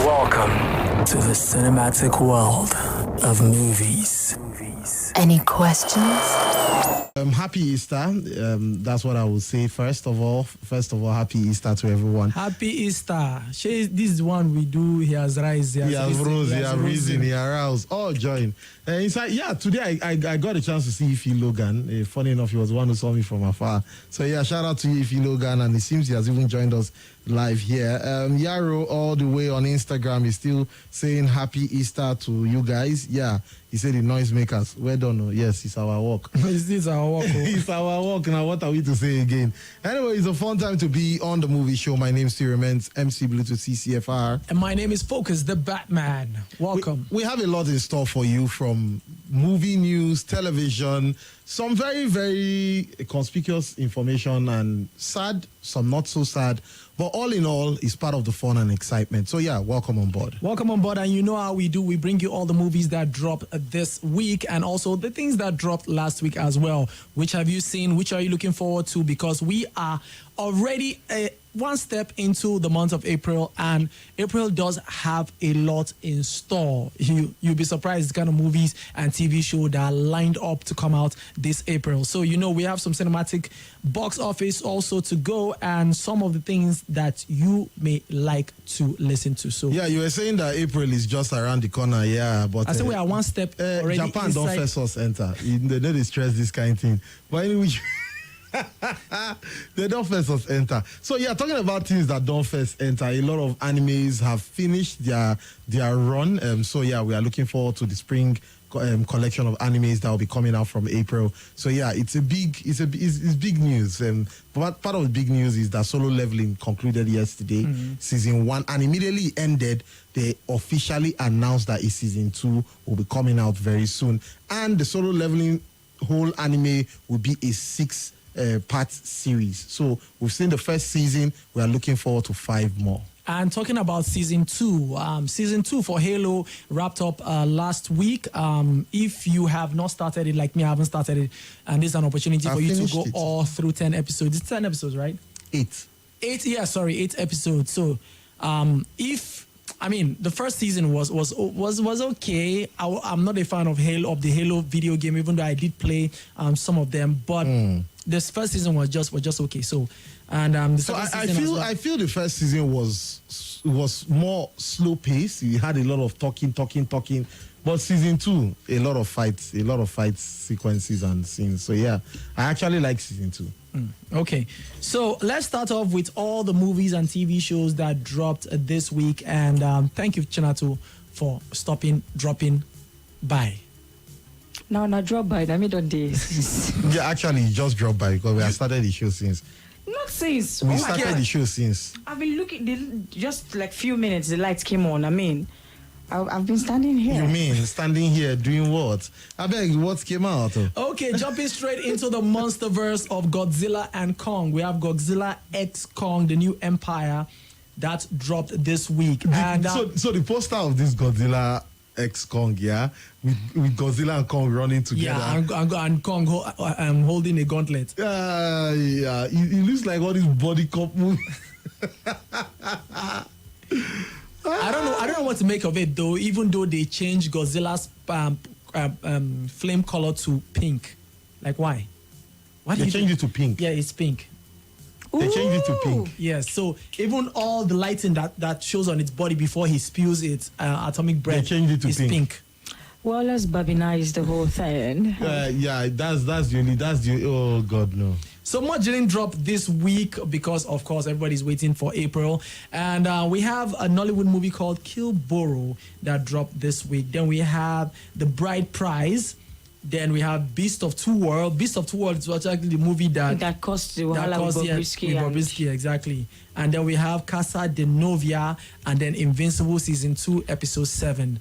Welcome to the cinematic world of movies. Any questions? Happy Easter. That's what I would say. First of all, happy Easter to everyone. Happy Easter. This is one we do. He has risen. He has rose. He has risen. He aroused. All join. Today I got a chance to see Ify Logan. Funny enough, he was the one who saw me from afar. So shout out to you, Ify Logan, and it seems he has even joined us live here. Yarrow, all the way on Instagram, is still saying happy Easter to you guys. Yeah, he said the noisemakers. Well done. Yes, it's our work. It's our work. It's our work. Now, what are we to say again? Anyway, it's a fun time to be on the movie show. My name still remains MC Bluetooth CCFR. And my name is Focus, the Batman. Welcome. We have a lot in store for you, from movie news, television, some very, very conspicuous information, and sad, some not so sad. But all in all, it's part of the fun and excitement. So welcome on board. Welcome on board. And you know how we do. We bring you all the movies that dropped this week and also the things that dropped last week as well. Which have you seen? Which are you looking forward to? Because we are already one step into the month of April, and April does have a lot in store. You'll be surprised the kind of movies and TV shows that are lined up to come out this April. So we have some cinematic box office also to go, and some of the things that you may like to listen to. So you were saying that April is just around the corner, but I say we are one step already. Japan don't first us enter. They don't stress this kind of thing. But anyway, they don't first us enter. So talking about things that don't first enter, a lot of animes have finished their run. We are looking forward to the spring collection of animes that will be coming out from April. So it's big news. But part of the big news is that Solo Leveling concluded yesterday, season 1, and immediately ended. They officially announced that season 2 will be coming out very soon, and the Solo Leveling whole anime will be a 6-part series. So we've seen the first season. We are looking forward to 5 more. And talking about season 2, season 2 for Halo wrapped up last week. If you have not started it, like me, I haven't started it, and this is an opportunity for you to go all through 10 episodes. It's 10 episodes, right? 8. 8 episodes. So, the first season was okay. I'm not a fan of the Halo video game, even though I did play some of them. But this first season was just okay. So, and I feel the first season was more slow paced. You had a lot of talking. But season 2, a lot of fight sequences and scenes. So I actually like season 2. Okay, so let's start off with all the movies and TV shows that dropped this week. And thank you, Chinato, for dropping by. No, drop by. I mean, don't days. Actually, just drop by because we have started the show since. Not since. We started the show since. I've been looking, just like few minutes, the lights came on. I've been standing here. You mean standing here doing what? I beg, what came out? Okay, jumping straight into the monsterverse of Godzilla and Kong. We have Godzilla X Kong, the new empire, that dropped this week. So the poster of this Godzilla X Kong, with Godzilla and Kong running together. And Kong holding a gauntlet. It looks like all this body cop movie. I don't know what to make of it though. Even though they changed Godzilla's flame color to pink, like why? Why they changed it to pink? Yeah, it's pink. They changed it to pink. Yes, so even all the lighting that shows on its body before he spews its atomic breath, they changed it to pink. Well, let's Babinize the whole thing. That's the oh God, no. So much didn't drop this week because, of course, everybody's waiting for April. And we have a Nollywood movie called Kilboro that dropped this week. Then we have The Bride Prize. Then we have Beast of Two Worlds. Beast of Two Worlds was actually the movie that cost the Wahala with Bobrisky, exactly. And then we have Casa de Novia, and then Invincible Season 2, Episode 7.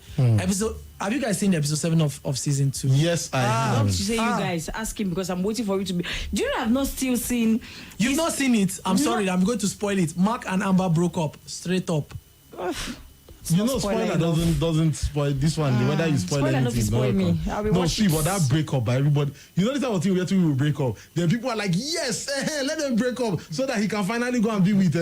Have you guys seen episode 7 of Season 2? Yes, I have. Don't you say you guys asking because I'm waiting for you to be. Do you know I've not still seen? You've not seen it? I'm sorry, I'm going to spoil it. Mark and Amber broke up straight up. Spoiler doesn't spoil this one. Whether you spoil anything, spoil me. No, see, but that breakup by everybody. You know this type of thing where two people break up. Then people are like, yes, let them break up so that he can finally go and be with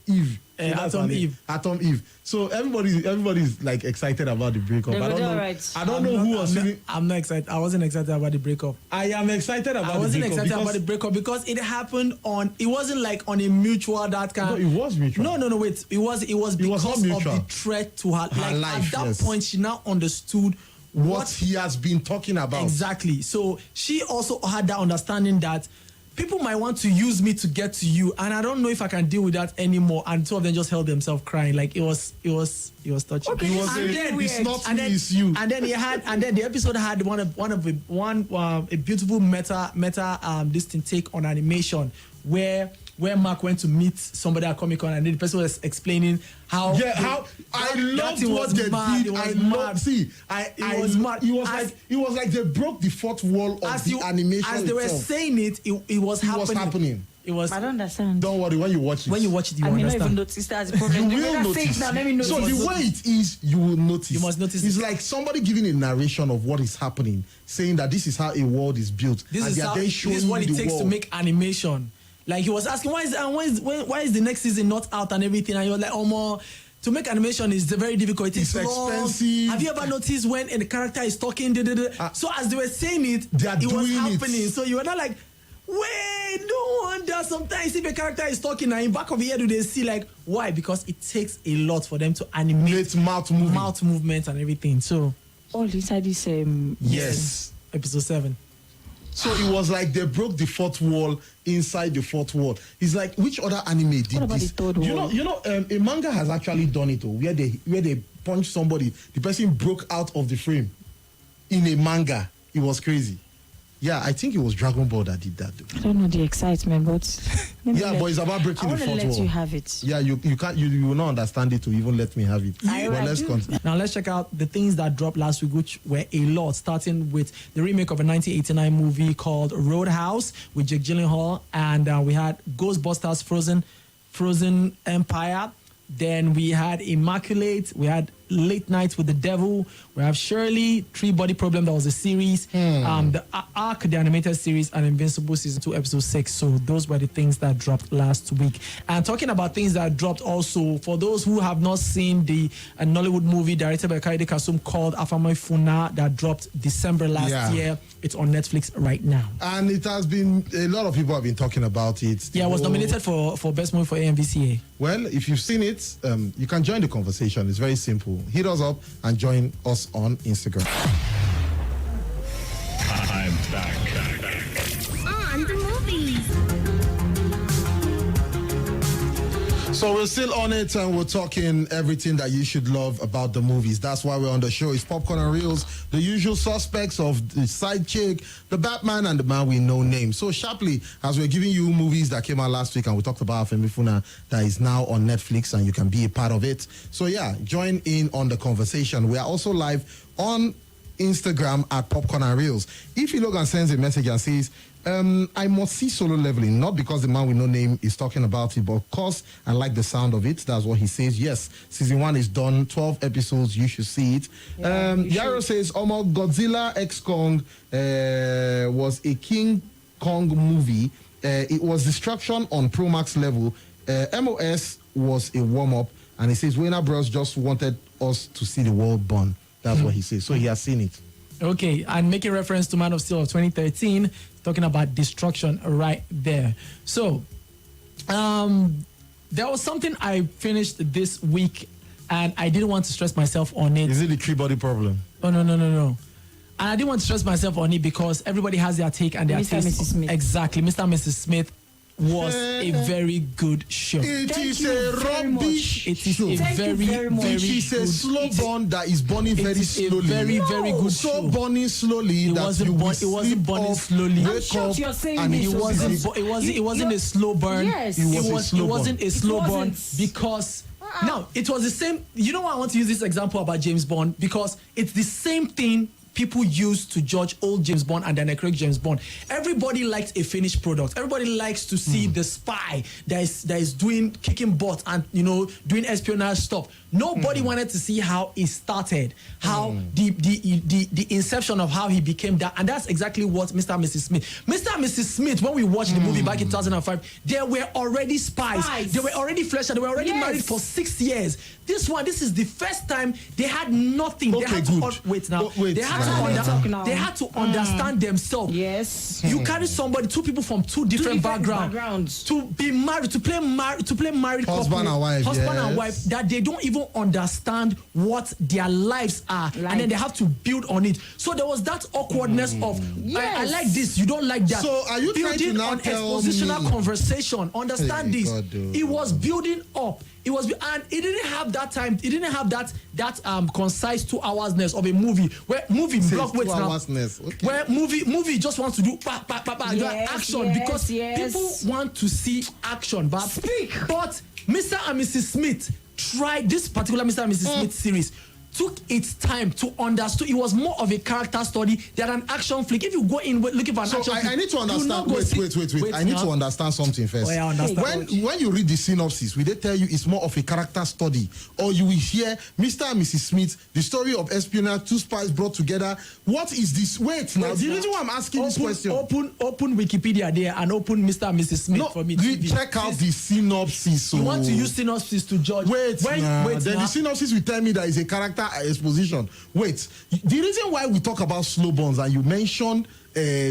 Eve. that's Atom her name. Eve. Atom Eve. So everybody's like excited about the breakup. They I will don't do know. alright. I don't know who was feeling. I'm not excited. I wasn't excited about the breakup. I am excited about. I wasn't the breakup excited about the breakup because it happened on. It wasn't like on a mutual that kind. No, it was mutual. No. Wait. It was because not of mutual. the threat to her. Like life, at that yes. point, she now understood what he has been talking about. exactly. So she also had that understanding that people might want to use me to get to you, and I don't know if I can deal with that anymore. And two of them just held themselves crying. Like it was touching. Okay, It was And a, then it's not and me, then, it's you. and then the episode had a beautiful meta this thing take on animation where Mark went to meet somebody at Comic Con and then the person was explaining how I loved thing what was they mad. did. It was I mad. loved. See, It was mad. It was like they broke the fourth wall of the animation. as they were itself. saying it was happening. It was. I don't understand. Don't worry when you watch it. When you watch it, you I may not understand. even notice that's the problem. You You will better say notice. it now. Let me notice. So the way it is, you will notice. You must notice It's it. like somebody giving a narration of what is happening, saying that this is how a world is built. This and is they are how. then This showing is what it you the takes to world. make animation. Like he was asking, why is the next season not out and everything? And you're like, oh more. To make animation is very difficult. It's long. expensive. Have you ever noticed when the character is talking? So as they were saying it, They are it was doing it. happening. So you were not like, wait, no wonder. Sometimes if a character is talking and in back of the head, do they see like why? Because it takes a lot for them to animate It's mouth moving. mouth movements and everything. So All inside this. Yes. episode 7. So it was like they broke the fourth wall inside the fourth wall. It's like which other anime did What about this? the third wall? A manga has actually done it. Where they punch somebody, the person broke out of the frame in a manga. It was crazy. Yeah, I think it was Dragon Ball that did that. Though. I don't know the excitement, but Yeah, but it's about breaking I the want to fourth let wall. you have it. Yeah, you can't you will not understand it to even let me have it. I But let's do. continue. Now let's check out the things that dropped last week, which were a lot, starting with the remake of a 1989 movie called Roadhouse with Jake Gyllenhaal, and we had Ghostbusters Frozen Empire. Then we had Immaculate, we had Late Nights with the Devil, we have Shirley, Three Body Problem, that was a series, the Ark, the animated series, and Invincible Season 2, Episode 6. So those were the things that dropped last week. And talking about things that dropped also, for those who have not seen the Nollywood movie directed by Kaide Kasum called Afamai Funa that dropped December last year, it's on Netflix right now. And it has been, a lot of people have been talking about it. Yeah, it was nominated for Best Movie for AMVCA. Well, if you've seen it, you can join the conversation. It's very simple. Hit us up and join us on Instagram. I'm back. On the movies. So we're still on it and we're talking everything that you should love about the movies. That's why we're on the show. It's Popcorn and Reels, the usual suspects of the side chick, the Batman, and the man with no name. So sharply, as we're giving you movies that came out last week, and we talked about Afemi Funa that is now on Netflix and you can be a part of it. So yeah, join in on the conversation. We are also live on Instagram at Popcorn and Reels. If you look and sends a message and says, I must see Solo Leveling, not because the man with no name is talking about it, but of course I like the sound of it. That's what he says. Yes, season 1 is done, 12 episodes, you should see it. Yaro says, Godzilla X Kong was a King Kong movie. It was destruction on Pro Max level. MOS was a warm-up, and he says, Warner Bros. Just wanted us to see the world burn. That's what he says. So he has seen it. Okay, and making reference to Man of Steel of 2013, talking about destruction right there. So, there was something I finished this week, and I didn't want to stress myself on it. Is it the three body problem? Oh, no. And I didn't want to stress myself on it because everybody has their take and their Mr. and taste. Mrs. Smith. Exactly. Mr. and Mrs. Smith was a very good show. It Thank is you a very rubbish It is show. a Thank you very, very much. very It is a good- slow burn that is burning it very is a slowly. very, very good So show. burning slowly It that wasn't you will burn- it wasn't sleep burning off, slowly. wake I'm shocked up, you're saying and this. it It wasn't a slow burn. Yes. It was a it slow burn. wasn't a slow burn wasn't. because now it was the same. You know why I want to use this example about James Bond? Because it's the same thing people used to judge old James Bond and Daniel Craig James Bond. Everybody likes a finished product. Everybody likes to see the spy that is doing kicking butt and doing espionage stuff. Nobody wanted to see how it started, how the inception of how he became that, and that's exactly what Mr. and Mrs. Smith. Mr. and Mrs. Smith, when we watched the movie back in 2005, they were already spies. They were already fleshed out. They were already married for 6 years. This is the first time they had nothing. Okay, they had good. They had to understand themselves. Yes. You carry somebody, two people from two different backgrounds to be married, to play married husband couple, and wife, husband and wife, that they don't even understand what their lives are, and then they have to build on it. So there was that awkwardness of I like this, you don't like that. So are you trying to now on tell expositional me? Conversation? Understand this. God, it was building up. It was, and it didn't have that time. It didn't have that concise 2 hoursness of a movie where movie block waits now. Okay. Where movie just wants to do action because people want to see action. But Mr. and Mrs. Smith tried this particular Mr. and Mrs. Smith series. Took its time to understand. It was more of a character study than an action flick. If you go in looking for an action flick, I need to understand. Wait. I need to understand something first. I understand. When you read the synopsis, will they tell you it's more of a character study, or you will hear Mr. and Mrs. Smith, the story of espionage, 2 spies brought together? What is this? Wait now. The reason why I'm asking this question. Open Wikipedia there and open Mr. and Mrs. Smith for me. Check out the synopsis. You want to use synopsis to judge? Wait. Then the synopsis will tell me that it's a character exposition. Wait, the reason why we talk about slow burns and you mentioned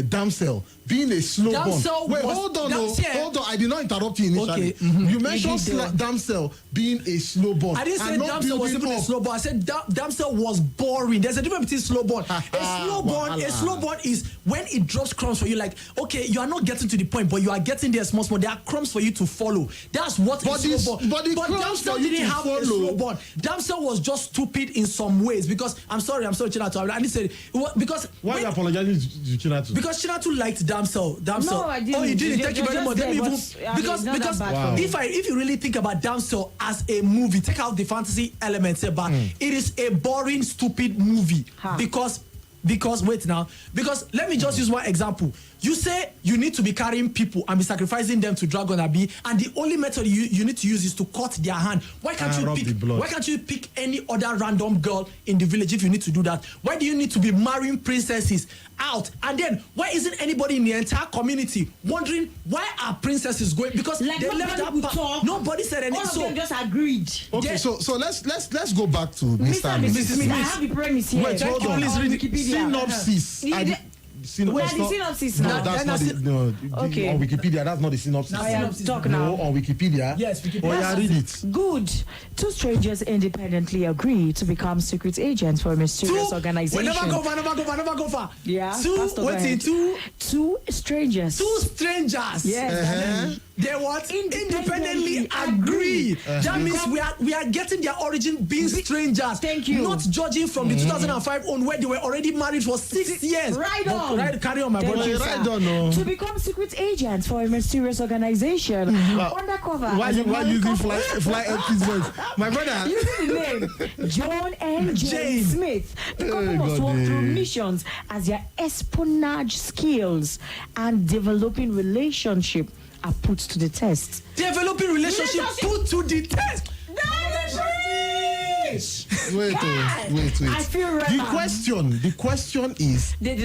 Damsel being a slow burn. Wait, hold on. I did not interrupt you initially. Okay. You mentioned Damsel being a slow burn. I didn't say Damsel was even a slow burn. I said Damsel was boring. There's a difference between slow burn. A slow burn is when it drops crumbs for you. Like, okay, you are not getting to the point, but you are getting there small. There are crumbs for you to follow. That's what is slow burn. But Damsel didn't have a slow burn. Damsel was just stupid in some ways because I'm sorry, Chinatu. I didn't say it because why are you apologizing to Chinatu? Because Chinatu liked Damsel. No, I didn't. Oh, you didn't. Thank you very much. Because if you really think about Damsel as a movie, take out the fantasy elements, but it is a boring, stupid movie. Because let me just use one example. You say you need to be carrying people and be sacrificing them to Dragon Abbey, and the only method you need to use is to cut their hand. Why can't you pick any other random girl in the village if you need to do that? Why do you need to be marrying princesses out? And then why isn't anybody in the entire community wondering why are princesses going? Because like they left that. Nobody said anything. All of them just agreed. Okay, so let's go back to Mr. and Mrs. Smith. I have the premise here. Wait, hold on. Please read Wikipedia. Synopsis. Synopsis now. That's not okay. On Wikipedia, that's not the synopsis. I am talking now. No, on Wikipedia. Yes, Wikipedia. Oh, yeah, read it. Good. 2 strangers independently agree to become secret agents for a mysterious organization. Never go far. Yeah. 2 strangers. 2 strangers. Yes. They what? Independently agree. That means we are getting their origin being strangers. Thank you. Not judging from the 2005 on where they were already married for 6 years. Right on. Carry on, my brother. To become secret agents for a mysterious organization. Undercover. Why using fly empty's voice? My brother. Using the name John and Jane Smith. The couple must walk through missions as their espionage skills and developing relationship are put to the test. Developing relationship put to the test. Wait. I feel right. The question is it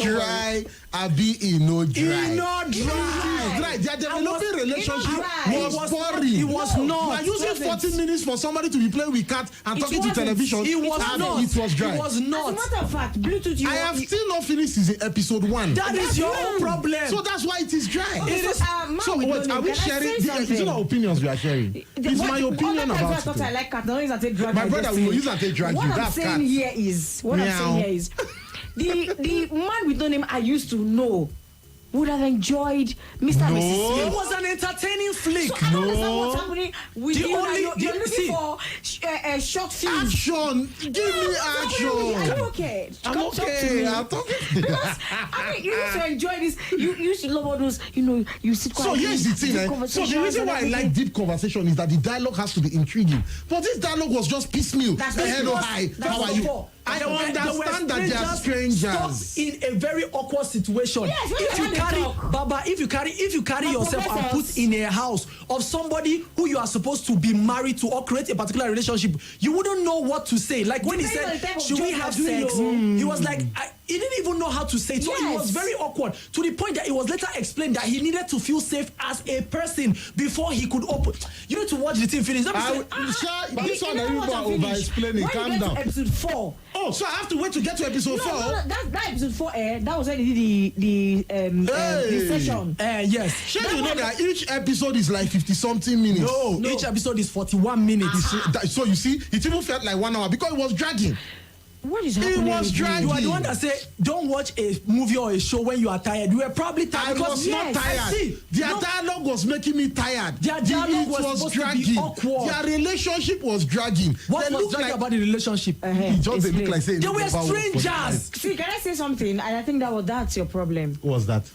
dry? Abi no dry. Dry. Their developing relationship was boring. It was not. You are using 40 minutes for somebody to be playing with cat and talking to television. It was not. It was dry. It was not. As a matter of fact, Bluetooth. I have still not finished episode 1. That is your own problem. So that's why it is dry. It is. So what are we sharing? It's not opinions we are sharing. It's my opinion about it. I like cat. My brother will use that to drag you. What I'm saying here is the man with no name I used to know would have enjoyed Mr. and Mrs. Smith. It was an entertaining flick. So I don't understand what's happening with The you. only- You're the- looking see- for short films. Action! Give me action! Are you okay? I'm Come talk to okay. me. I'm talking. Because I mean, you used to enjoy this. You used to love all those. You sit So quietly. here's the thing. deep So conversations the reason and why I everything. like deep conversation is that the dialogue has to be intriguing. But this dialogue was just piecemeal. That's Hello, because- hi. that's How are you? all. I There were understand that they are strangers strangers. stuck in a very awkward situation. Yes, when if they you had carry, a talk. Baba, if you carry My yourself and professors. put in a house of somebody who you are supposed to be married to or create a particular relationship, you wouldn't know what to say. Like when he Depending on the said, type of "Should we job have you're doing, sex?" though. He was like, he didn't even know how to say it. So it Yes. was very awkward to the point that it was later explained that he needed to feel safe as a person before he could open. You need to watch the thing finish. Let me say, But This you one never you watch are and finish. over-explaining. When Calm you get down. to episode 4. Oh, so I have to wait to get to episode 4? No, that episode 4 that was when he did the session. yes. Sure, you know that each episode is like 50-something minutes. No, each episode is 41 minutes. So you see, it even felt like 1 hour because it was dragging. What is It happening? was with you? dragging. You are the one that say don't watch a movie or a show when you are tired. You were probably tired I because was not yes, tired. I see. Their No. dialogue was making me tired. Their dialogue It was supposed to be dragging. awkward. Their relationship was dragging. What They was looked dragging like about the relationship? It just they look Explain. like saying They were strangers. See, can I say something? And I think that's your problem. What was that?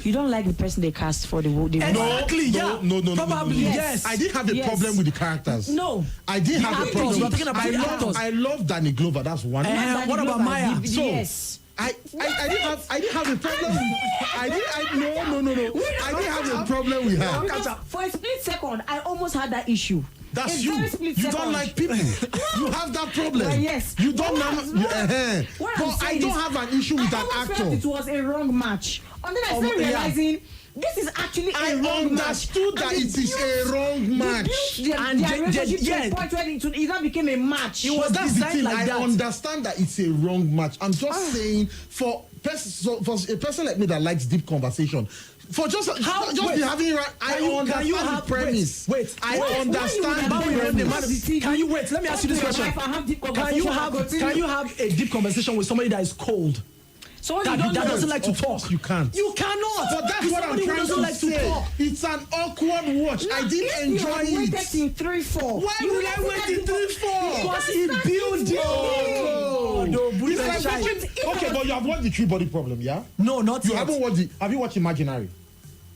You don't like the person they cast for the Exactly, yeah. No. Probably, yes. I didn't have a Yes. problem with the characters. No. I didn't have a actors, problem. we're talking about the actors. I love Danny Glover. That's one. What about Maya? So, Yes. I didn't have a problem. No. I didn't have a problem with her. Because for a split second, I almost had that issue. That's A you. very split You second. don't like people. You have that problem. Well, yes. You don't What know. I'm- what I'm But I saying don't is, have an issue with I an almost felt actor. it was a wrong match. And then I started yeah. realizing this is actually I a wrong match. understood that And it is a wrong match. Their And relationship to yeah. a point where it now became a match. It was But that's the designed thing. like I that. understand that it's a wrong match. I'm just saying for a person like me that likes deep conversation. For just be having I understand the premise. Wait. I Why understand you the would have premise. Can you wait? Let me ask you this question. Can you have a deep conversation with somebody that is cold? So what That you don't know? doesn't like to Of course talk. you can't. You cannot. But that's what I'm Somebody who trying doesn't to like say. to talk. It's an awkward watch. I didn't enjoy You waited it. till 3-4. Why would I wait till 3-4? Because he built it. Oh, no, it's Buddha like child. watching, okay, but you have watched the Three Body Problem, yeah? No, not You yet. haven't watched the. Have you watched Imaginary?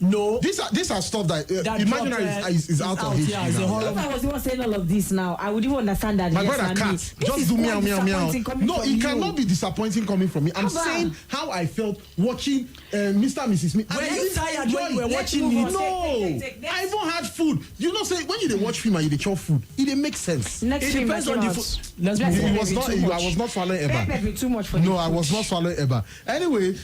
No. These are stuff that, That Imaginary dropped, is out of history yeah, it's a now, horror. If I was the one saying all of this now, I would even understand that. My yes, brother and can't. me. This Just is do quite meow meow meow. disappointing coming No, from it you. cannot be disappointing coming from me. I'm Abba. saying how I felt watching Mr. and Mrs. Smith. Were I you didn't tired when you were enjoy it. watching move it? on. No, Take. I even had food. You know, say when you dey watch film and you dey chop food, it dey make sense. Next It film depends that on came the out. food. Let's Bless move me, on. It was baby, not. too much. I was not swallowing Eba. Peppered me too much for No, the I was not swallowing Eba. Anyway,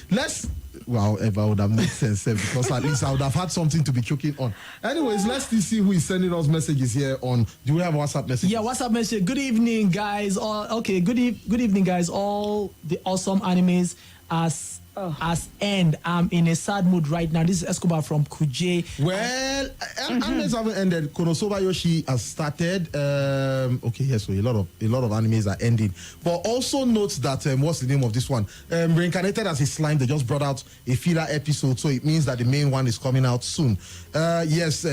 Eba would have made sense because at least I would have had something to be choking on. Anyways, let's still see who is sending us messages here on. Do we have a WhatsApp message? Yeah, WhatsApp message. Good evening, guys. Good evening, guys. All the awesome animes as end. I'm in a sad mood right now. This is Escobar from Kuje. Well, animes haven't ended. Konosuba Yoshi has started. Okay, yes, so a lot of animes are ending. But also note that what's the name of this one? Reincarnated as a Slime. They just brought out a filler episode, so it means that the main one is coming out soon. Yes.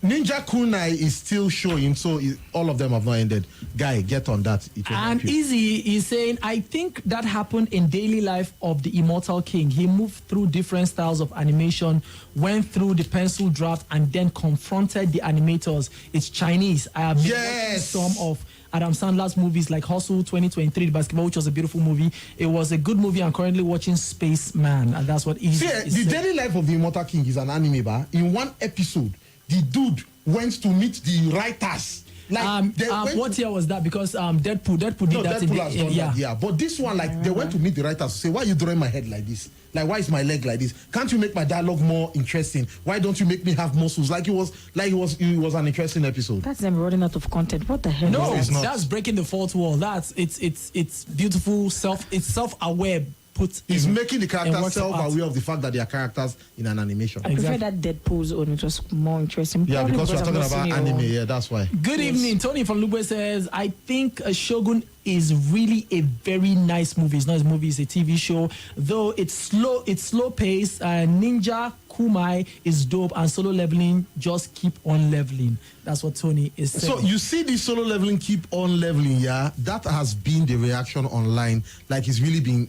Ninja Kunai is still showing, so all of them have not ended. Guy, get on that. And Easy is saying, I think that happened in daily life of the Immortal King. He moved through different styles of animation, went through the pencil draft, and then confronted the animators. It's Chinese. I have been watching some of Adam Sandler's movies like Hustle 2023, The Basketball, which was a beautiful movie. It was a good movie. I'm currently watching Spaceman, and that's what Easy is the saying. daily life of the Immortal King is an anime, bar. In one episode, the dude went to meet the writers. What year was that? Because Deadpool did that. Deadpool has done that, yeah. But this one, like, they went to meet the writers to say, why are you drawing my head like this? Like, why is my leg like this? Can't you make my dialogue more interesting? Why don't you make me have muscles? It was an interesting episode. That's them running out of content. What the hell? No, it's not. that's breaking the fourth wall. It's beautiful. It's self-aware put. He's in, making the in characters works of art. self-aware of the fact that they are characters in an animation. I prefer that Deadpool's own. It was more interesting. Yeah, Probably because we're I've talking not about seen your anime. own. Yeah, that's why. Good evening. Tony from Lugbe says, I think Shogun is really a very nice movie. It's not a movie, it's a TV show. Though it's slow paced. Ninja Kumai is dope, and Solo Leveling just keep on leveling. That's what Tony is saying. So you see this Solo Leveling keep on leveling, yeah? That has been the reaction online. Like it's really been,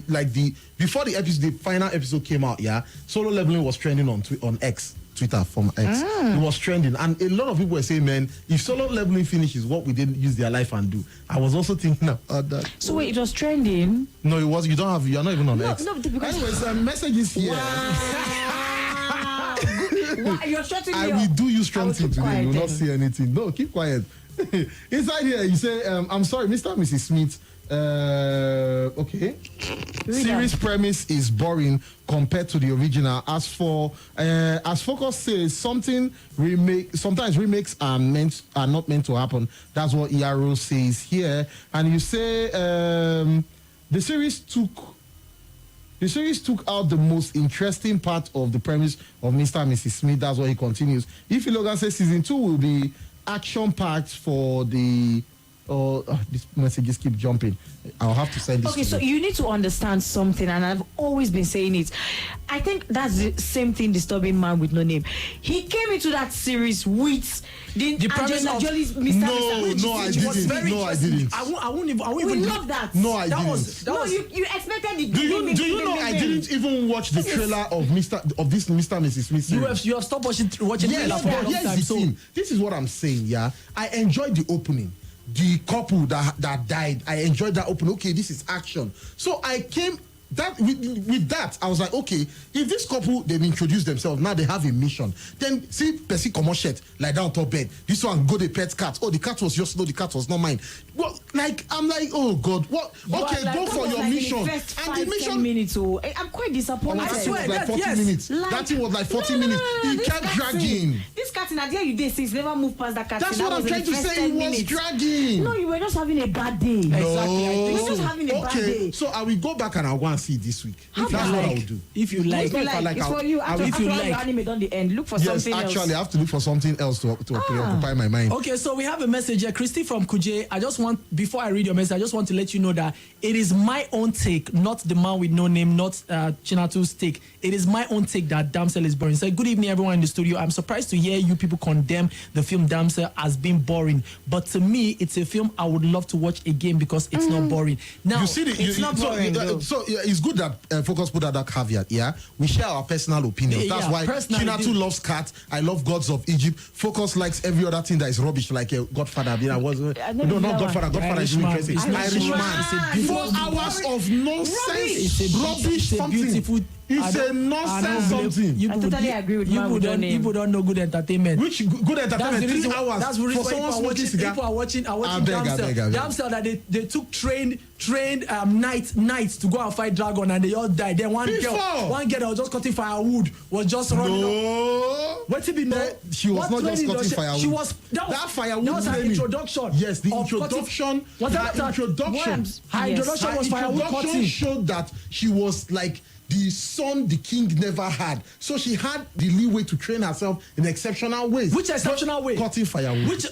like before the final episode came out, yeah? Solo Leveling was trending on X. Twitter from X. It was trending, and a lot of people were saying, man, if Solo Leveling finishes, what we didn't use their life and do. I was also thinking about that. So wait, it was trending? No, it was. You're not even on X. No, because Anyways, messages here. Wow, you're shutting me I up. will do you strong I will thing keep today. quiet You will not then. see anything. No, keep quiet. Inside here, you say, I'm sorry, Mr. and Mrs. Smith. Okay. Series premise is boring compared to the original. As Focus says, sometimes remakes are not meant to happen. That's what ERO says here. And you say the series took out the most interesting part of the premise of Mr. and Mrs. Smith. That's what he continues. If Logan says season 2 will be action-packed for the... these messages keep jumping. I'll have to send this. Okay, to so you need to understand something, and I've always been saying it. I think that's the same thing disturbing Man with No Name. He came into that series with the premise Angelina of- Jolie's Mr. No, I didn't. No, I didn't. I won't even. We love that. No, I That didn't. was. No, you expected the. Do you know I didn't even watch the trailer of this Mr. and Mrs. Smith series? You have stopped watching trailer Yes, for a but long here's time. the So thing. This is what I'm saying, yeah. I enjoyed the opening. The couple that died, I enjoyed that opening. Okay, this is action. So I came with that, I was like, okay, if this couple, they've introduced themselves, now they have a mission. Then see Percy come on shirt, lie down top bed. This one go the pet cat. Oh, the cat was yours, no, the cat was not mine. Well, like I'm like, oh God, what? Okay, Like, go that for was your like mission. In the first And 5, the mission 10 minutes. Oh, I'm quite disappointed. that I thing swear, was like that- 40 yes. minutes. Like- That thing was like 40 No, minutes. He this kept cat dragging. scene- This cat in Adia you did since never moved past that cat. That's scene. what That I'm was in trying the to first say. 10 It was minutes. dragging. No, you were just having a bad day. Exactly, I think You were so. just having a bad day. So I will go back and I'll go and see it this week. How That's do what you I will like? do. If you like, If you if I like, like, it's I'll- for you. I'll- After, if you after like. your anime done the end, look for Yes, something actually, else. I have to look for something else to preoccupy my mind. Okay, so we have a message here. Christy from Kuje. I just want, before I read your message, I just want to let you know that it is my own take, not the Man with No Name, not Chinatu's take. It is my own take that Damsel is boring. So good evening, everyone in the studio. I'm surprised to hear you people condemn the film Damsel as being boring. But to me, it's a film I would love to watch again because it's not boring. Now, You see, It's not boring, though. so it's good that Focus put out that caveat. Yeah, we share our personal opinions. Yeah, That's yeah, why personally, Chinatu dude. loves cats. I love Gods of Egypt. Focus likes every other thing that is rubbish, like Godfather. I was never no, seen not that Godfather. one. Godfather is Irishman. interesting. It's not Irishman. It's a beautiful 4 hours of nonsense, It's a rubbish. It's a beautiful. Something. It's a nonsense something. I totally agree with Man with No Name. People don't know good entertainment. Which good entertainment? 3 hours That's the reason for why someone smoking cigar. people are watching I beg. Damsel that they took trained knights to go and fight dragon and they all died. Then one girl that was just cutting firewood was just running up. No. What did know? She was What not just training cutting does firewood. She was that firewood. That was her training. introduction. Yes, the of introduction. Cutting, Her introduction. her introduction was firewood introduction cutting. showed that she was like the son the king never had. So she had the leeway to train herself in exceptional ways. Which exceptional way? Cutting firewood. Which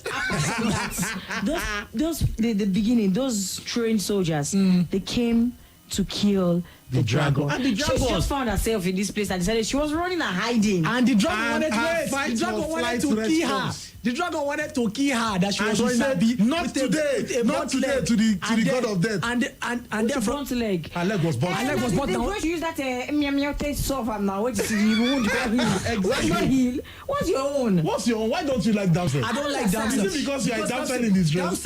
the beginning, those trained soldiers, they came to kill the dragon. And the She dragon- just found herself in this place and decided she was running and hiding. and the dragon And wanted her to fight the dragon or wanted flight to kill her. response. The dragon wanted to kill her that she And was she running said, and be "Not with a- today, with a not burnt today," leg. to the And god then- of death. And With a therefore front leg. Her leg was burnt. Her leg was burnt They down. going to use that meow meow taste soft now. What is the wound? What's your heel? What's your own? What's your own? Why don't you like Damsel? I don't like Damsel. Is it because you are a damsel in this dress?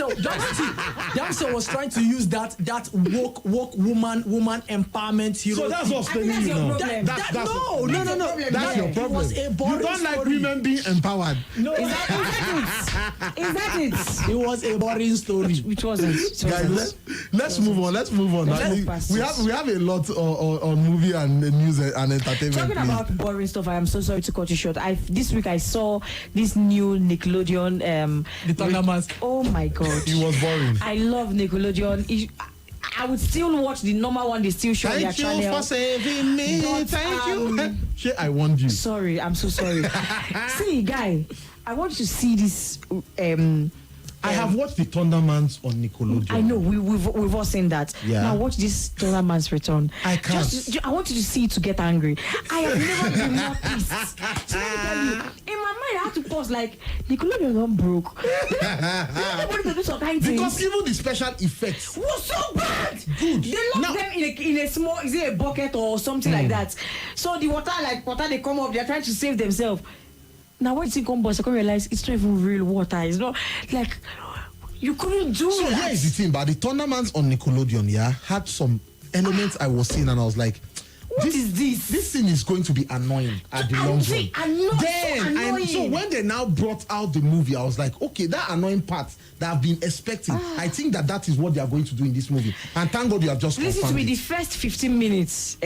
Damsel was trying to use that woke woman empowerment hero. So that's what's I think paining that's you your now. problem. That's no. That's your It problem. was a You boring don't like story. women being empowered. No, Is that it? it was a boring story. It wasn't. It Guys, wasn't. let's move on. Let's move on. Let's We have a lot on movie and news and entertainment. Talking please. about boring stuff, I am so sorry to cut you short. This week I saw this new Nickelodeon. The Thundermans. Oh my god! It was boring. I love Nickelodeon. I would still watch the normal one. They still show on their Thank you channel. for saving me. But, Thank you. Shit, I warned you. Sorry, I'm so sorry. See, guy, I want to see this. I have watched the Thundermans on Nickelodeon. I know we've all seen that. Yeah. Now watch this Thunderman's Return. I can't. I want you to see it to get angry. I have never been more pissed. So let me tell you, in my mind, I had to pause like Nickelodeon gone broke. Everybody can do some kind things. Because even the special effects Was so bad. Good. They lock Now- them in a small, is it a bucket or something like that? So the water they come up, they're trying to save themselves. Now when you come, boys, I can realize it's not even real water. It's not like you couldn't do So that. here is the thing, but the Thundermans on Nickelodeon, had some elements I was seeing, and I was like, What is this? This thing is going to be annoying at the long run. Annoying. So when they now brought out the movie, I was like, okay, that annoying part that I've been expecting, I think that is what they are going to do in this movie. And thank God you have just Listen to confirmed me, it. the first 15 minutes,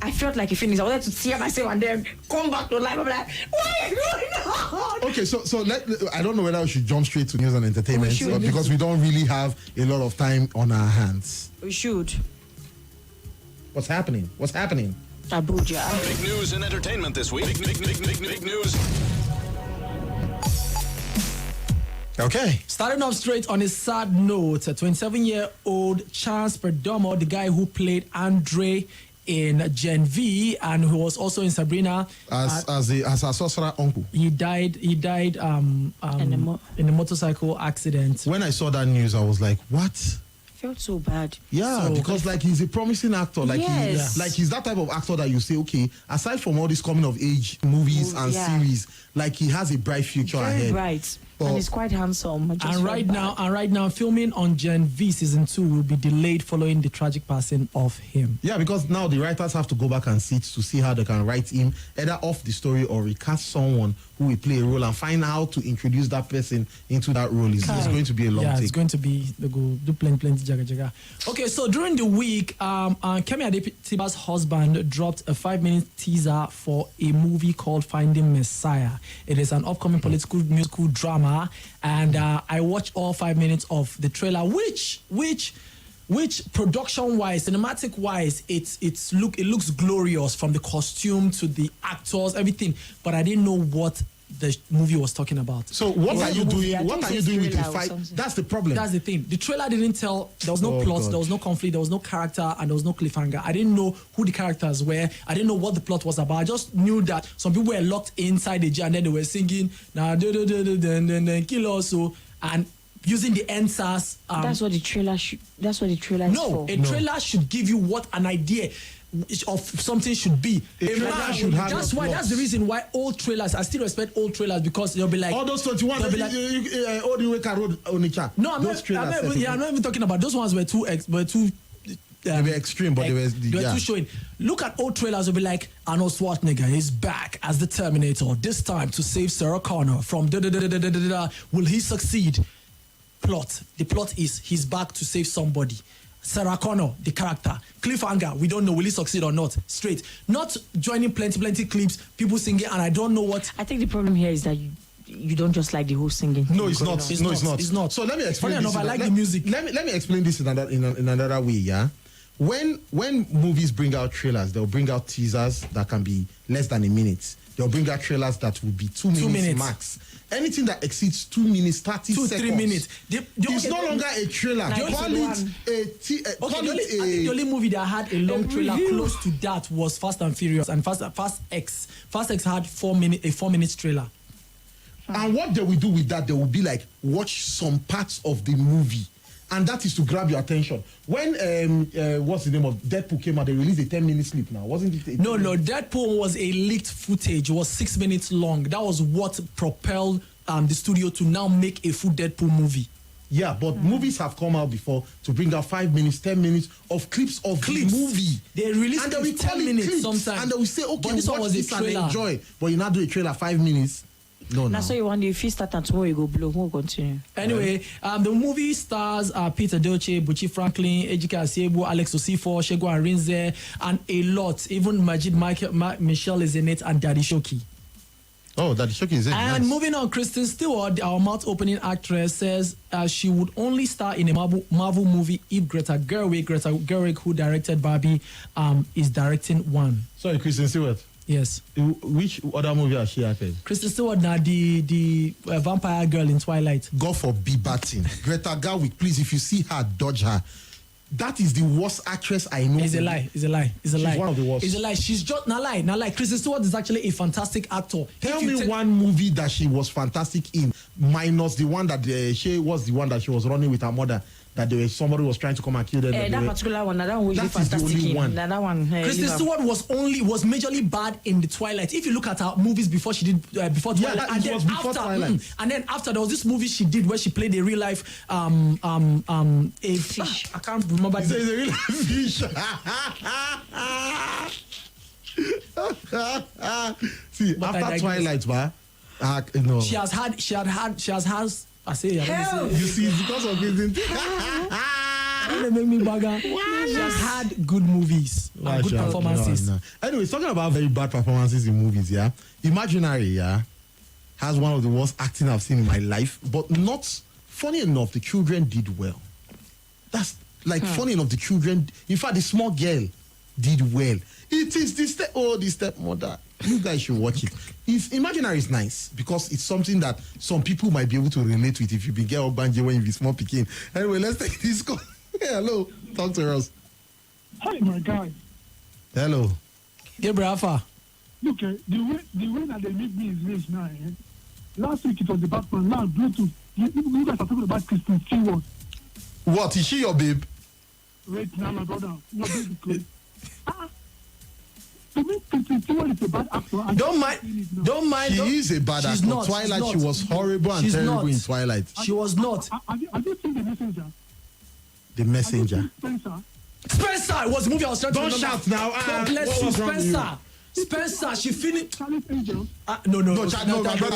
I felt like a finish. I wanted to tear myself and then come back to life. I'm like, what is going on? Okay, so I don't know whether we should jump straight to news and entertainment, We should. because we don't really have a lot of time on our hands. We should. What's happening? Abuja. Big news and entertainment this week. Big news. Okay. Starting off straight on a sad note, a 27-year-old Chance Perdomo, the guy who played Andre in Gen V and who was also in Sabrina, As a sorcerer uncle. he died in a motorcycle accident. When I saw that news, I was like, what? Felt so bad. Yeah, So- because like he's a promising actor. Like Yes. he's that type of actor that you say, okay, aside from all these coming of age movies and Yeah. series, like he has a bright future Very ahead. bright. But- And he's quite handsome. I just And felt right bad. now, filming on Gen V season 2 will be delayed following the tragic passing of him. Yeah, because now the writers have to go back and sit to see how they can write him either off the story or recast someone who will play a role and find out how to introduce that person into that role. It's going to be a long Yeah, take. it's going to be the go do plenty jaga jaga. Okay, so during the week, Kemi Adetiba's husband dropped a 5-minute teaser for a movie called Finding Messiah. It is an upcoming political musical drama, and I watched all 5 minutes of the trailer, which production-wise, cinematic-wise, it looks glorious, from the costume to the actors, everything. But I didn't know what the movie was talking about. So what Yeah, are you the movie, doing? I What think are you it's doing with the thriller or fight? something. That's the problem. That's the thing. The trailer didn't tell. There was no Oh, plot. God. There was no conflict. There was no character, and there was no cliffhanger. I didn't know who the characters were. I didn't know what the plot was about. I just knew that some people were locked inside the jail, and then they were singing "Nah, then kill also," and using the answers. That's what the trailer should. That's what the trailer is No, for. a trailer should give you what an idea of something should be. A trailer should have That's a why. plot. That's the reason why old trailers. I still respect old trailers because they'll be like All those 21, they'll be like, all the way road Onitsha. no, I'm those trailers not. set Yeah, I'm not even talking about those ones. Were too. They were extreme, but they were too showing. Look at old trailers. They'll be like, Arnold Schwarzenegger is back as the Terminator. This time to save Sarah Connor from da da da da da da da da. Will he succeed? Plot. The plot is he's back to save somebody. Sarah Connor, the character. Cliffhanger, we don't know, will he succeed or not? Straight. Not joining plenty clips, people singing, and I don't know what. I think the problem here is that you don't just like the whole singing. No, it's not. It's No, not. it's not. It's not. So let me explain Funny this. enough, I like let- the music. Let me explain this in another way. Yeah, when movies bring out trailers, they'll bring out teasers that can be less than a minute. They'll bring out trailers that will be 2 minutes max. Anything that exceeds 2 minutes, 30 2, seconds. 3 minutes. It's no longer a trailer. Like Call the it one. a I think the only movie that had a long trailer review. close to that was Fast and Furious, and Fast X. Fast X had 4 minutes trailer. And what they will do with that, they will be like, watch some parts of the movie. And that is to grab your attention. When, what's the name of Deadpool came out, they released a 10-minute clip now. Wasn't it? No, Deadpool was a leaked footage. It was 6 minutes long. That was what propelled the studio to now make a full Deadpool movie. Yeah, but movies have come out before to bring out 5 minutes, 10 minutes of clips of Clips. the movie. They release and they clips will call 10 it minutes clips, sometimes. and they will say, okay, But this one watch was a this and trailer. enjoy. But you now do a trailer 5 minutes. No, Now, so you want if you start and tomorrow you go blow. We'll continue. Anyway, the movie stars Peter Doce, Buchi Franklin, Ejike Asiegbu, Alex Osifo, Shegu Arinze, and a lot. Even Majid Michelle is in it, and Daddy Shoki. Oh, that Shoki is it. And Nice. moving on, Kristen Stewart, our mouth-opening actress, says she would only star in a Marvel movie if Greta Gerwig, who directed Barbie, is directing one. Sorry, Kristen Stewart. Yes. Which other movie has she acted? Kristen Stewart, now the vampire girl in Twilight. God forbid batting. Greta Gerwig, please, if you see her, dodge her. That is the worst actress I know. It's a lie. It's a lie. It's a lie. She's one of the worst. It's a lie. She's just not lie. Not lie. Kristen Stewart is actually a fantastic actor. Tell me one movie that she was fantastic in, minus the one that she was the one that she was running with her mother. That somebody was trying to come and kill them. That particular one, that one was That is the fantastic. only one. That one. Kristen Stewart was majorly bad in the Twilight. If you look at her movies before she did before Twilight, that and it then was before after, Twilight. and then after there was this movie she did where she played a real life a fish. I can't remember. It's a real fish. See, But I after digress. Twilight, no. She has had. I say, Hell. You see, it's because of Kristen. Don't make me bugger. She has had good movies and good performances. No. Anyway, talking about very bad performances in movies, yeah. Imaginary, has one of the worst acting I've seen in my life, but not funny enough. The children did well. That's like funny enough. The children, in fact, the small girl did well. It is the stepmother. You guys should watch it. Imaginary is nice because it's something that some people might be able to relate with if you be girl banje when you be small picking. Anyway, let's take this call. Hey, hello, talk to us. Hi, my guy. Hello. Gabriel Alpha. Look, the way that they make me is rich now. Last week it was the Batman. Now Bluetooth. You guys are talking about Kristen Stewart. What, is she your babe? Wait, now my brother. No, basically. To me, Kristen Stewart is a bad actor. Don't mind. She is a bad She's actor. not, Twilight, she's she not. was horrible and She's terrible not. in Twilight. She was not. Have you seen The Messenger? The Messenger. Spencer? Spencer, it was the movie I was trying to Don't remember. shout now. God bless what you, was wrong with you? Spencer. Spencer, she finished. Charlie's Angels? No, my brother, that Charlie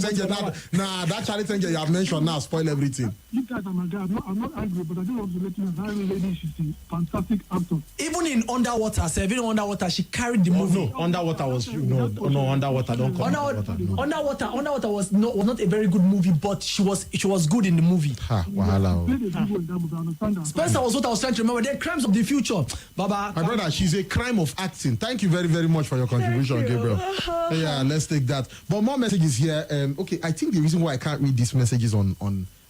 Angel, that Charlie Angel you have mentioned now spoil everything. You guys are my guy. I'm not angry, but I just want to let you know how lady she's a fantastic actor. Even in Underwater, she carried the movie. No, Underwater was Underwater. Don't come Underwater was not a very good movie, but she was good in the movie. Ha, wahala. Played a big role in that movie, I understand that. Spencer was what I was trying to remember. Then Crimes of the Future, Baba. My brother, she's a crime of acting. Thank you very, very much for your contribution, Gabriel. Yeah, let's take that. But more messages here. Okay, I think the reason why I can't read these messages on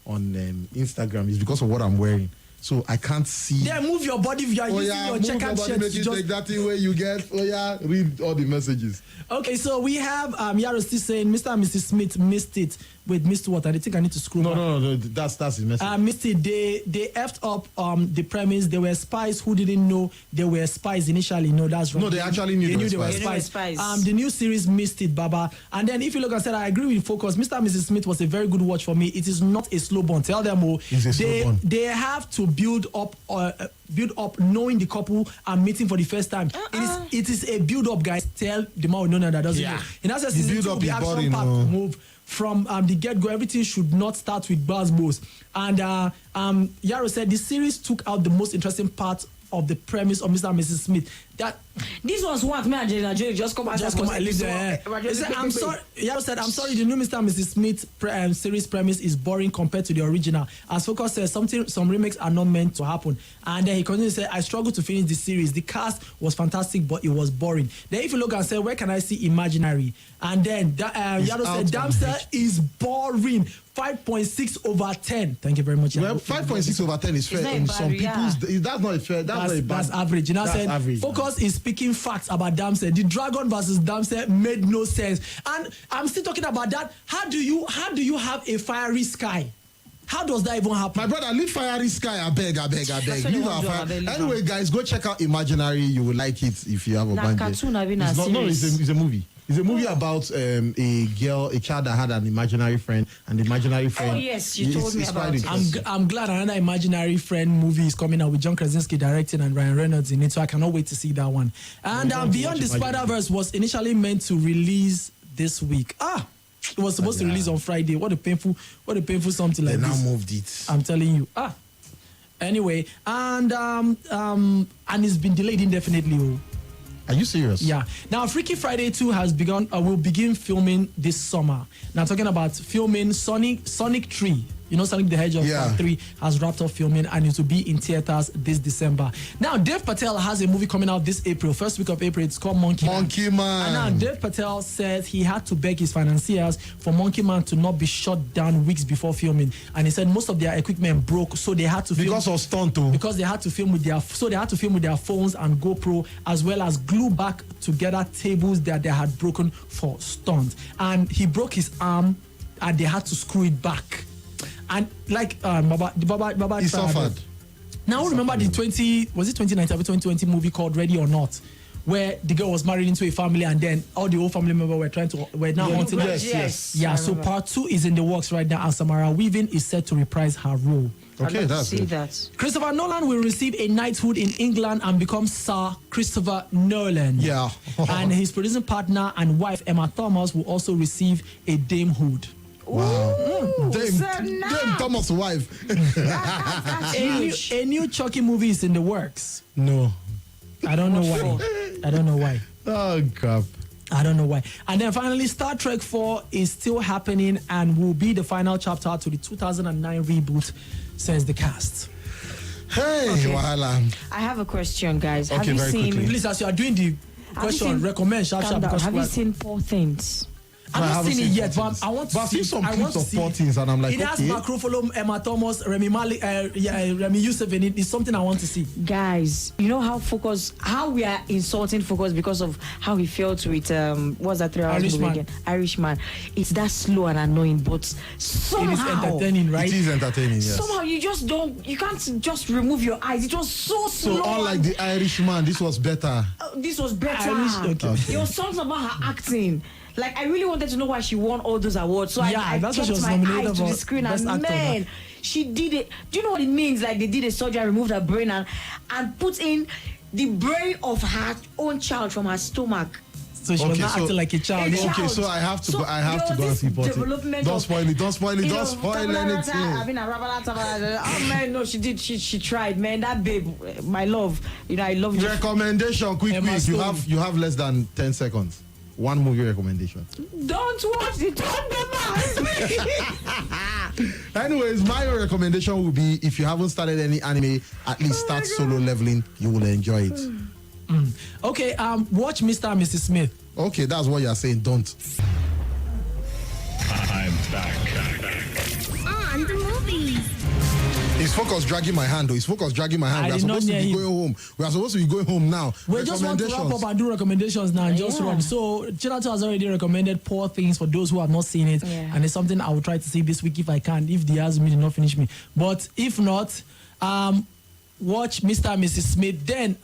Instagram is because of what I'm wearing. So I can't see. Yeah, move your body if you are using your move checkered body, shirt. make it take that thing where you get. Oh yeah, read all the messages. Okay, so we have Yaro still saying Mr. and Mrs. Smith missed it. Wait, missed what? I think I need to scroll back. No, that's the message. Missed it. They effed up the premise. They were spies who didn't know they were spies initially. No, that's wrong. No, they actually knew they were spies. The new series missed it, Baba. And then if you look and said, I agree with Focus. Mr. and Mrs. Smith was a very good watch for me. It is not a slow burn. Tell them all. It's a slow burn. They have to build up knowing the couple and meeting for the first time. It is a build up, guys. Tell the man no that doesn't know. In that sense, the build up the is action boring. part move from the get-go. Everything should not start with buzz. And Yaro said the series took out the most interesting part of the premise of Mr. and Mrs. Smith. That This was what me and Angelina Jolie just come and leave there. I'm sorry. Yaro said, I'm sorry, the new Mr. and Mrs. Smith series premise is boring compared to the original. As Focus says, some remakes are not meant to happen. And then he continues to say, I struggled to finish the series. The cast was fantastic, but it was boring. Then if you look and say, where can I see Imaginary? And then Yaro said, Damsel is boring. 5.6 over 10. Thank you very much. Well, 5.6 over 10 is fair. In some people's, that's not fair. That's average. You know, that's said average. Focus is speaking facts about Damsel. The Dragon versus Damsel made no sense. And I'm still talking about that. How do you have a fiery sky? How does that even happen? My brother, leave Fiery Sky. I beg. Leave our fire. Anyway, guys, go check out Imaginary. You will like it if you have a band. It's a movie. It's a movie about a child that had an imaginary friend, and the imaginary friend. Oh yes, you told me about it. I'm glad another imaginary friend movie is coming out with John Krasinski directing and Ryan Reynolds in it, so I cannot wait to see that one. And Beyond the Spider-Verse was initially meant to release this week. It was supposed to release on Friday. What a painful something like this. They this. now moved it. I'm telling you. Anyway, and it's been delayed indefinitely. Are you serious? Yeah. Now, Freaky Friday 2 has begun. Will begin filming this summer. Now, talking about filming Sonic 3. You know, Sonic the Hedgehog Part 3 has wrapped up filming and it will be in theaters this December. Now, Dev Patel has a movie coming out this April, first week of April. It's called Monkey Man. And now, Dev Patel says he had to beg his financiers for Monkey Man to not be shut down weeks before filming. And he said most of their equipment broke, so they had to film. Because of stunt, too. Because they had to film with their phones and GoPro, as well as glue back together tables that they had broken for stunt. And he broke his arm and they had to screw it back. And like Baba he suffered. Now remember the 2019 or 2020 movie called Ready or Not, where the girl was married into a family and then all the old family members were now haunting her. Yes. Yeah, so part 2 is in the works right now, and Samara Weaving is set to reprise her role. Okay, that's see good. that. Christopher Nolan will receive a knighthood in England and become Sir Christopher Nolan. Yeah. And his producing partner and wife Emma Thomas will also receive a damehood. Wow. Dame Thomas' wife. A new Chucky movie is in the works. No. I don't know why. Oh, crap. I don't know why. And then finally, Star Trek 4 is still happening and will be the final chapter to the 2009 reboot, says the cast. Hey, Wahala. I have a question, guys. Okay, have you very seen? quickly. Please, as you are doing the question, recommend sharp. Because Have you seen Poor Things? I've not seen it yet, but I want to I've see. seen some I want clips to of see Poor Things and I'm like, it has okay. Mark Ruffalo, Emma Thomas, Remy Youssef in it. It's something I want to see. Guys, you know how we are insulting Focus because of how he felt with what's that 3 hours movie Irishman. again? Irishman. It's that slow and annoying, but somehow It is entertaining, right? It is entertaining, yes. Somehow you can't just remove your eyes. It was so slow. So unlike the Irishman, this was better. This was better. Okay. There was something about her acting. Like, I really wanted to know why she won all those awards. So I that's what she kept was my nominated eyes to the for screen, Best and Actor, man, she did it. Do you know what it means? Like, they did a surgery and removed her brain and put in the brain of her own child from her stomach. So she was not acting like a child. Okay, so I have to go and see Poor Things. Don't spoil it. Don't spoil anything. Oh man, no, she did. She tried, man. That babe, my love. You know, I love you. Recommendation, quick. Emma You have less than 10 seconds. One movie recommendation. Don't watch it. Don't Anyways, my recommendation will be, if you haven't started any anime, at least start Solo Leveling. You will enjoy it. Okay, watch Mr. and Mrs. Smith. Okay, that's what you're saying. Don't. I'm back. On the movies. His focus dragging my hand, though. His focus dragging my hand. I We are did not supposed to be hear going home. We are supposed to be going home now. We just want to wrap up and do recommendations now and just run. So, Chinato has already recommended Poor Things for those who have not seen it. Yeah. And it's something I will try to see this week if I can, if the Azumi did not finish me. But if not, watch Mr. and Mrs. Smith. Then,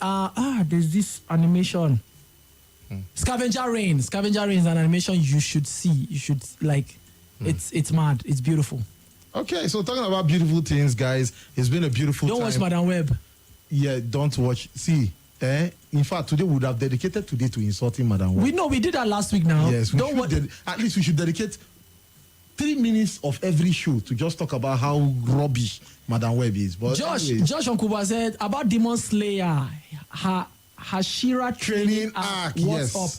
there's this animation. Scavenger Rain. Scavenger Rain is an animation you should see. You should, like, it's mad. It's beautiful. Okay, so talking about beautiful things, guys, it's been a beautiful Don't time. watch Madam Web. Yeah, don't watch. See, in fact, today we would have dedicated today to insulting Madam Web. We did that last week now. Yes, at least we should dedicate 3 minutes of every show to just talk about how rubbish Madam Web is. But Josh anyways, Onkuba said about Demon Slayer, Hashira training arc, what's yes. up?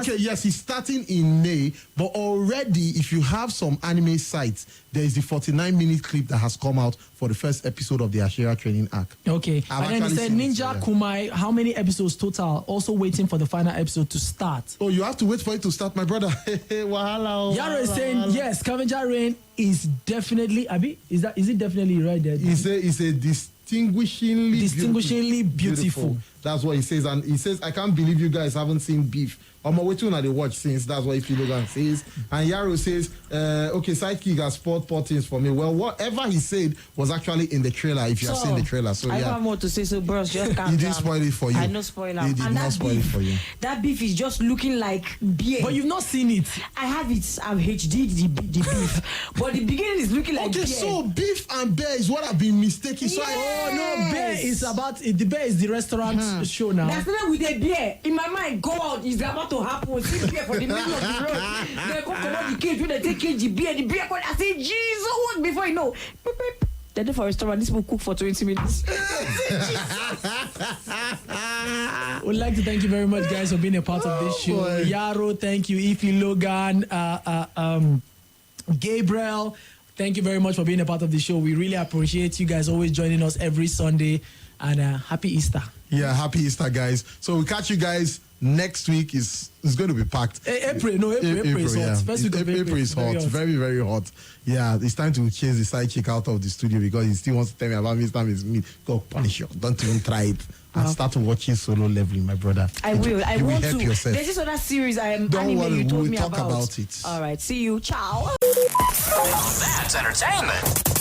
Okay, yes, it's starting in May, but already, if you have some anime sites, there is the 49-minute clip that has come out for the first episode of the Ashira training arc. Okay, I've and then he actually said seen it, Ninja yeah. Kumai, how many episodes total? Also waiting for the final episode to start. Oh, you have to wait for it to start, my brother. Wahala. Yaro is saying yes, Scavenger Rain is definitely. Abi, is it definitely right there? It's a distinguishingly beautiful. That's what he says, and he says, I can't believe you guys haven't seen Beef. I'm waiting on the watch since. That's what Logan says. And Yaro says, okay, Sidekick has spoiled Poor Things for me. Well, whatever he said was actually in the trailer, if you have seen the trailer. So I yeah. don't have more to say, so bros, just calm He down. didn't spoil it for you. I know spoiler. He did And not that spoil it for you. That beef is just looking like beer. But you've not seen it. I have it. I've HD'd the beef. But the beginning is looking like Okay, beer. so Beef and Bear is what I've been mistaken. So Oh no, Bear is about the Bear is the restaurant show now. That's not with a beer. In my mind, God is about to happen. See beer for the middle of the road. They go come out the cage when they take the beer. The beer called. I say, Jesus, what? Before you know, beep, beep. They're there for a restaurant. This will cook for 20 minutes. Would like to thank you very much, guys, for being a part of this show. Boy. Yaro, thank you. Ify, Logan, Gabriel, thank you very much for being a part of the show. We really appreciate you guys always joining us every Sunday. And happy Easter. Yeah, happy Easter, guys. So we'll catch you guys next week. It's going to be packed. April is hot. Yeah. First week of April is hot. Very, very hot. Yeah, it's time to chase the side chick out of the studio because he still wants to tell me about Mr. Miss Me. Go punish you. Don't even try it. And start watching Solo Leveling, my brother. I will. I want help to. yourself. There's this other series Don't anime worry, you told we'll me talk about it. All right. See you. Ciao. That's entertainment.